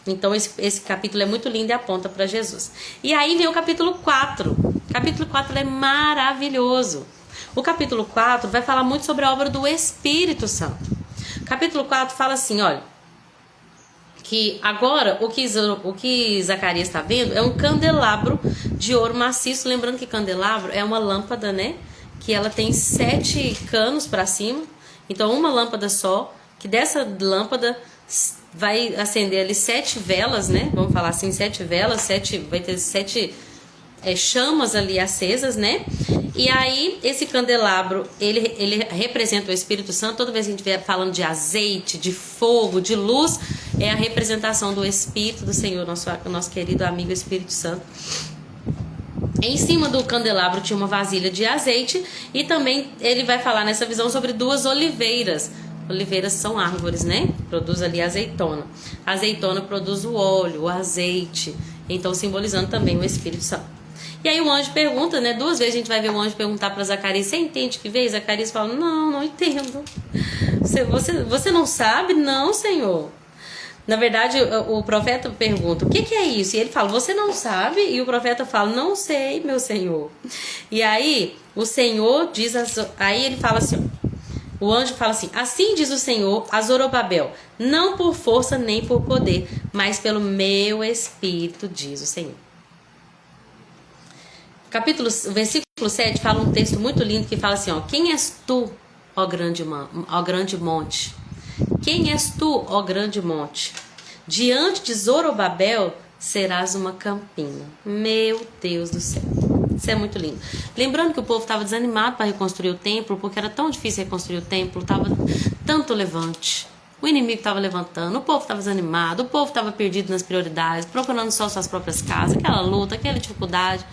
Então esse capítulo é muito lindo e aponta para Jesus. E aí vem o capítulo 4. O capítulo 4 é maravilhoso. O capítulo 4 vai falar muito sobre a obra do Espírito Santo. O capítulo 4 fala assim, olha, que agora o que Zacarias está vendo é um candelabro de ouro maciço. Lembrando que candelabro é uma lâmpada, né? Que ela tem 7 canos para cima. Então uma lâmpada só, que dessa lâmpada vai acender ali 7 velas, né? Vamos falar assim, 7 velas, vai ter 7 chamas ali acesas, né? E aí, esse candelabro, ele representa o Espírito Santo. Toda vez que a gente estiver falando de azeite, de fogo, de luz, é a representação do Espírito do Senhor, nosso querido amigo Espírito Santo. Em cima do candelabro tinha uma vasilha de azeite e também ele vai falar nessa visão sobre 2 oliveiras. Oliveiras são árvores, né? Produz ali azeitona. A azeitona produz o óleo, o azeite. Então, simbolizando também o Espírito Santo. E aí o anjo pergunta, né? 2 vezes a gente vai ver o anjo perguntar para Zacarias, você entende que veio? Zacarias fala, não entendo. Você não sabe? Não, Senhor. Na verdade, o profeta pergunta, o que é isso? E ele fala, você não sabe? E o profeta fala, não sei, meu Senhor. E aí, o Senhor diz, aí ele fala assim, o anjo fala assim diz o Senhor a Zorobabel, não por força nem por poder, mas pelo meu Espírito, diz o Senhor. O versículo 7 fala um texto muito lindo que fala assim, quem és tu, ó grande monte? Quem és tu, ó grande monte? Diante de Zorobabel serás uma campina. Meu Deus do céu. Isso é muito lindo. Lembrando que o povo estava desanimado para reconstruir o templo, porque era tão difícil reconstruir o templo, estava tanto levante. O inimigo estava levantando, o povo estava desanimado, o povo estava perdido nas prioridades, procurando só suas próprias casas, aquela luta, aquela dificuldade.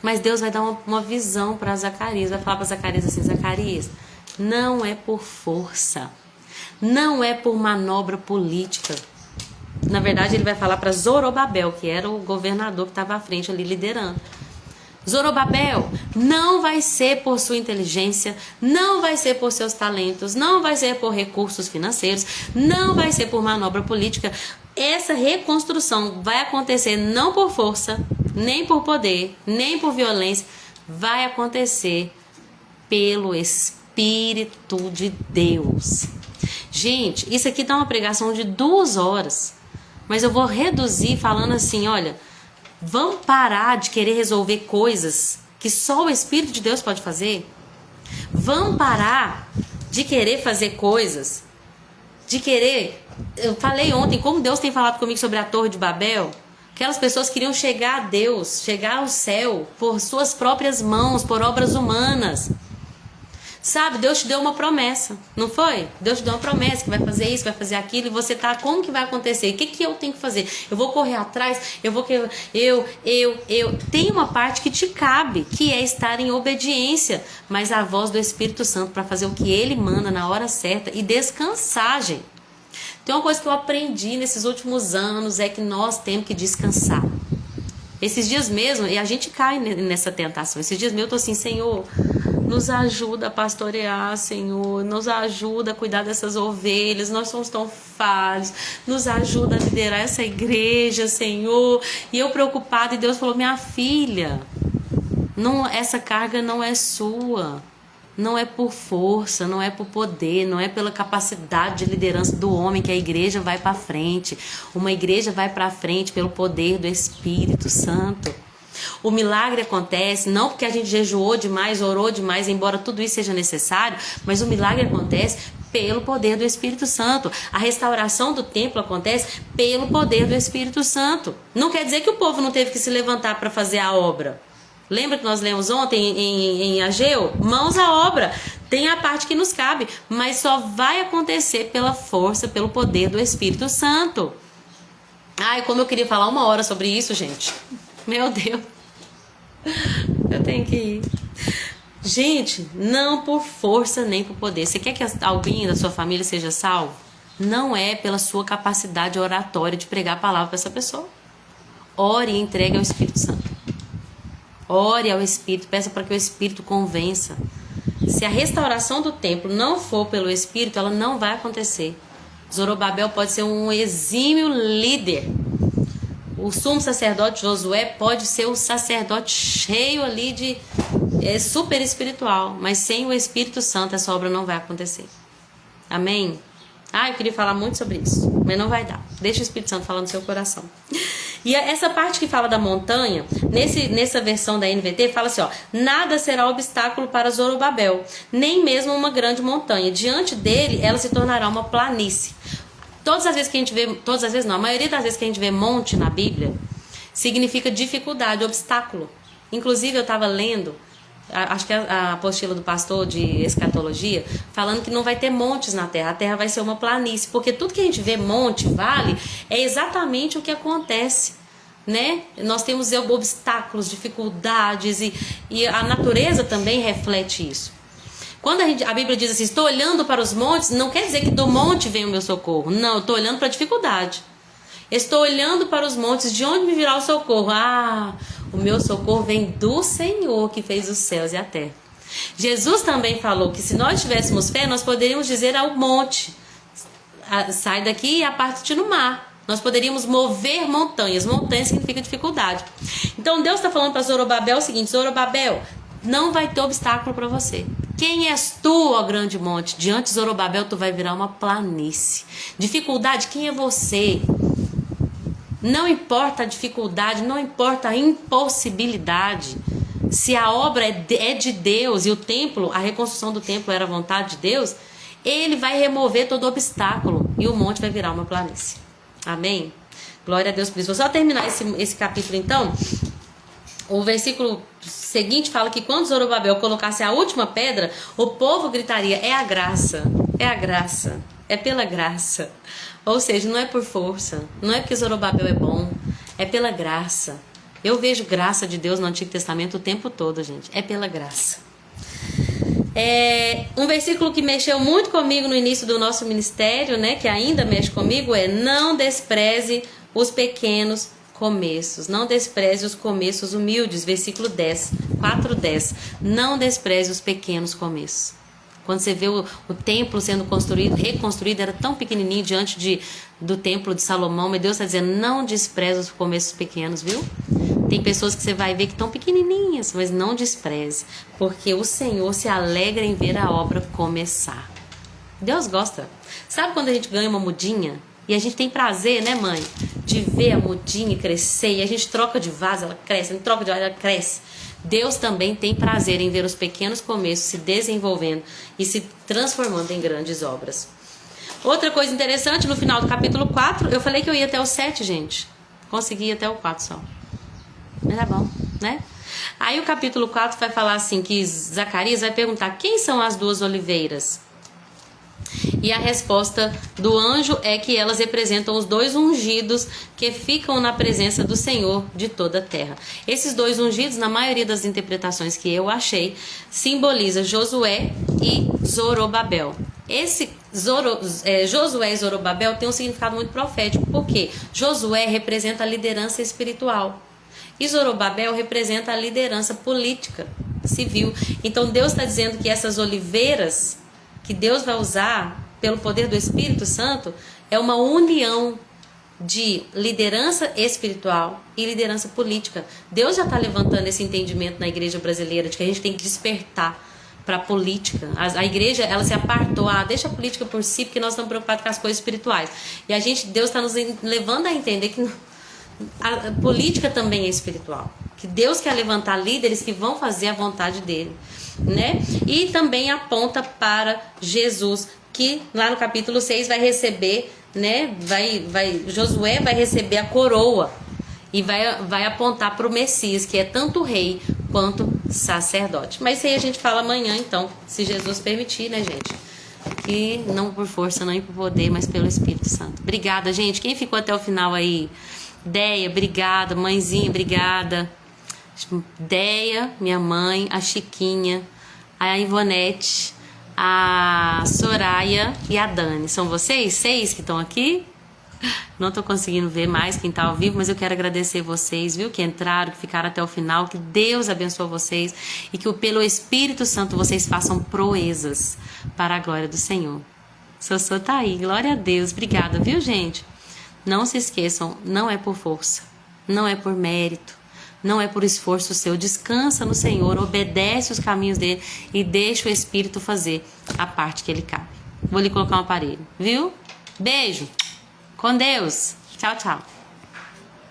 Mas Deus vai dar uma visão para Zacarias, vai falar para Zacarias assim, Zacarias, não é por força, não é por manobra política. Na verdade, ele vai falar para Zorobabel, que era o governador que estava à frente ali liderando. Zorobabel, não vai ser por sua inteligência, não vai ser por seus talentos, não vai ser por recursos financeiros, não vai ser por manobra política. Essa reconstrução vai acontecer não por força, nem por poder, nem por violência, vai acontecer pelo Espírito de Deus. Gente, isso aqui dá uma pregação de 2 horas, mas eu vou reduzir falando assim, olha, vamos parar de querer resolver coisas que só o Espírito de Deus pode fazer? Vamos parar de querer fazer coisas de querer. Eu falei ontem como Deus tem falado comigo sobre a Torre de Babel. Aquelas pessoas queriam chegar a Deus, chegar ao céu por suas próprias mãos, por obras humanas. Sabe, Deus te deu uma promessa, não foi? Deus te deu uma promessa que vai fazer isso, vai fazer aquilo, e você tá, como que vai acontecer? O que eu tenho que fazer? Eu vou correr atrás, Tem uma parte que te cabe, que é estar em obediência, mas a voz do Espírito Santo para fazer o que Ele manda na hora certa e descansar, gente. Tem uma coisa que eu aprendi nesses últimos anos, é que nós temos que descansar. Esses dias mesmo, e a gente cai nessa tentação, esses dias mesmo eu tô assim, Senhor, nos ajuda a pastorear, Senhor, nos ajuda a cuidar dessas ovelhas, nós somos tão falhos, nos ajuda a liderar essa igreja, Senhor. E eu preocupada, e Deus falou, minha filha, essa carga não é sua. Não é por força, não é por poder, não é pela capacidade de liderança do homem que a igreja vai para frente. Uma igreja vai para frente pelo poder do Espírito Santo. O milagre acontece não porque a gente jejuou demais, orou demais, embora tudo isso seja necessário, mas o milagre acontece pelo poder do Espírito Santo. A restauração do templo acontece pelo poder do Espírito Santo. Não quer dizer que o povo não teve que se levantar para fazer a obra. Lembra que nós lemos ontem em Ageu? Mãos à obra. Tem a parte que nos cabe, mas só vai acontecer pela força, pelo poder do Espírito Santo. Ai, como eu queria falar 1 hora sobre isso, gente. Meu Deus. Eu tenho que ir. Gente, não por força nem por poder. Você quer que alguém da sua família seja salvo? Não é pela sua capacidade oratória de pregar a palavra para essa pessoa. Ore e entregue ao Espírito Santo. Ore ao Espírito, peça para que o Espírito convença. Se a restauração do templo não for pelo Espírito, ela não vai acontecer. Zorobabel pode ser um exímio líder. O sumo sacerdote Josué pode ser um sacerdote cheio ali de super espiritual, mas sem o Espírito Santo essa obra não vai acontecer. Amém? Eu queria falar muito sobre isso, mas não vai dar. Deixa o Espírito Santo falar no seu coração. E essa parte que fala da montanha, nessa versão da NVT, fala assim, ó, nada será obstáculo para Zorobabel, nem mesmo uma grande montanha. Diante dele, ela se tornará uma planície. A maioria das vezes que a gente vê monte na Bíblia, significa dificuldade, obstáculo. Inclusive, eu estava lendo, acho que a apostila do pastor de escatologia, falando que não vai ter montes na terra, a terra vai ser uma planície, porque tudo que a gente vê monte, vale, é exatamente o que acontece, né? Nós temos obstáculos, dificuldades, e a natureza também reflete isso. Quando a Bíblia diz assim, estou olhando para os montes, não quer dizer que do monte vem o meu socorro, não, eu estou olhando para a dificuldade. Estou olhando para os montes, de onde me virá o socorro? O meu socorro vem do Senhor que fez os céus e a terra. Jesus também falou que se nós tivéssemos fé, nós poderíamos dizer ao monte, sai daqui e aparte-te no mar. Nós poderíamos mover montanhas. Montanha significa dificuldade. Então Deus está falando para Zorobabel o seguinte, Zorobabel, não vai ter obstáculo para você. Quem és tu, ó grande monte? Diante de Zorobabel tu vai virar uma planície. Dificuldade, quem é você? Não importa a dificuldade, não importa a impossibilidade. Se a obra é de Deus e o templo, a reconstrução do templo era a vontade de Deus, Ele vai remover todo obstáculo e o monte vai virar uma planície. Amém? Glória a Deus por isso. Vou só terminar esse capítulo então. O versículo seguinte fala que quando Zorobabel colocasse a última pedra, o povo gritaria, é a graça, é pela graça. Ou seja, não é por força, não é porque Zorobabel é bom, é pela graça. Eu vejo graça de Deus no Antigo Testamento o tempo todo, gente, é pela graça. Um versículo que mexeu muito comigo no início do nosso ministério, né, que ainda mexe comigo, é não despreze os pequenos começos, não despreze os começos humildes, versículo 10, 4:10, não despreze os pequenos começos. Quando você vê o templo sendo construído, reconstruído, era tão pequenininho diante do templo de Salomão, mas Deus está dizendo, não despreze os começos pequenos, viu? Tem pessoas que você vai ver que estão pequenininhas, mas não despreze, porque o Senhor se alegra em ver a obra começar. Deus gosta. Sabe quando a gente ganha uma mudinha? E a gente tem prazer, né, mãe? De ver a mudinha crescer. E a gente troca de vaso, ela cresce. A gente troca de vaso, ela cresce. Deus também tem prazer em ver os pequenos começos se desenvolvendo e se transformando em grandes obras. Outra coisa interessante, no final do capítulo 4, eu falei que eu ia até o 7, gente. Consegui ir até o 4 só. Mas tá bom, né? Aí o capítulo 4 vai falar assim, que Zacarias vai perguntar, quem são as duas oliveiras? E a resposta do anjo é que elas representam os dois ungidos que ficam na presença do Senhor de toda a terra. Esses dois ungidos, na maioria das interpretações que eu achei, simboliza Josué e Zorobabel. Esse Josué e Zorobabel tem um significado muito profético, porque Josué representa a liderança espiritual e Zorobabel representa a liderança política, civil. Então Deus está dizendo que essas oliveiras que Deus vai usar pelo poder do Espírito Santo é uma união de liderança espiritual e liderança política. Deus já está levantando esse entendimento na igreja brasileira de que a gente tem que despertar para a política. A igreja, ela se apartou, deixa a política por si, porque nós estamos preocupados com as coisas espirituais. E Deus está nos levando a entender que a política também é espiritual, que Deus quer levantar líderes que vão fazer a vontade dele, né? E também aponta para Jesus, que lá no capítulo 6 vai receber, né? Josué vai receber a coroa e vai apontar para o Messias, que é tanto rei quanto sacerdote. Mas isso aí a gente fala amanhã, então, se Jesus permitir, né, gente? Que não por força, não por poder, mas pelo Espírito Santo. Obrigada, gente. Quem ficou até o final aí? Deia, obrigada. Mãezinha, obrigada. Deia, minha mãe, a Chiquinha, a Ivonete, a Soraya e a Dani. São vocês 6 que estão aqui? Não tô conseguindo ver mais quem tá ao vivo, mas eu quero agradecer vocês, viu? Que entraram, que ficaram até o final. Que Deus abençoe vocês e que pelo Espírito Santo vocês façam proezas para a glória do Senhor. Sossô tá aí, glória a Deus. Obrigada, viu, gente? Não se esqueçam, não é por força, não é por mérito, não é por esforço seu. Descansa no Senhor, obedece os caminhos dele e deixa o Espírito fazer a parte que ele cabe. Vou lhe colocar um aparelho, viu? Beijo, com Deus. Tchau, tchau.